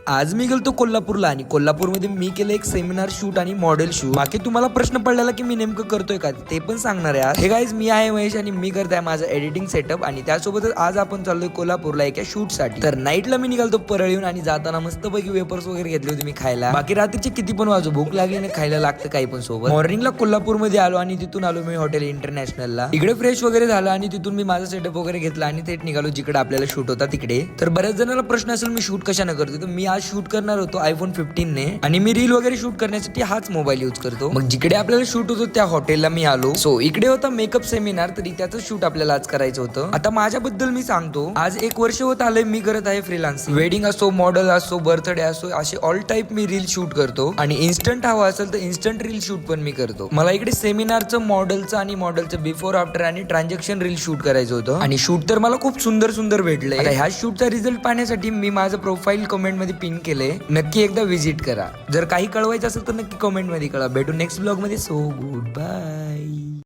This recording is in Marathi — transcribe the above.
आज मी गेलतो कोल्हापूरला आणि कोल्हापूरमध्ये मी केलं एक सेमिनार शूट आणि मॉडेल शूट. बाकी तुम्हाला प्रश्न पडलेला की मी नेमकं करतोय का ते पण सांगणार आहे आज. हे गाईज, मी आहे महेश आणि मी करताय माझं एडिटिंग सेटअप आणि त्यासोबतच आज आपण चाललोय कोल्हापूरला एका शूट साठी. तर नाईटला मी निघालतो परळीहून आणि जाताना मस्तपैकी वेपर्स वगैरे घेतले होते मी खायला. बाकी रात्रीचे किती पण वाजू भूक लागली ना खायला लागतं काही पण सोबत. मॉर्निंगला कोल्हापूरमध्ये आलो आणि तिथून आलो मी हॉटेल इंटरनॅशनलला. इकडे फ्रेश वगैरे झालं आणि तिथून मी माझा सेटअप वगैरे घेतला आणि थेट निघालो जिकडे आपल्याला शूट होता तिकडे. तर बऱ्याच जणांना प्रश्न असेल मी शूट कशाने करतो, तर मी आज शूट करणार होतो आयफोन 15 ने आणि मी रील वगैरे शूट करण्यासाठी हाच मोबाईल यूज करतो. मग जिकडे आपल्याला शूट होतो त्या हॉटेलला मी आलो. सो इकडे होता मेकअप सेमिनार, तरी त्याचं शूट आपल्याला आज करायचं होतं. आता माझ्याबद्दल मी सांगतो, आज 1 वर्ष होत आलंय मी करत आहे फ्रीलान्सिंग. वेडिंग असो, मॉडेल असो, बर्थडे असो, असे ऑल टाईप मी रील शूट करतो आणि इन्स्टंट हवा असेल तर इन्स्टंट रील शूट पण मी करतो. मला इकडे सेमिनारचं, मॉडेलचं आणि मॉडेलचं बिफोर आफ्टर आणि ट्रान्झॅक्शन रील शूट करायचं होतं आणि शूट तर मला खूप सुंदर सुंदर भेटलंय. आता ह्या शूटचा रिझल्ट पाहण्यासाठी मी माझं प्रोफाईल कमेंट मध्ये पिन केले, नक्की एकदा विजिट करा. जर काही कळवायचं असेल तर नक्की कमेंट मध्ये कळवा. भेटू नेक्स्ट ब्लॉग मध्ये. So good bye.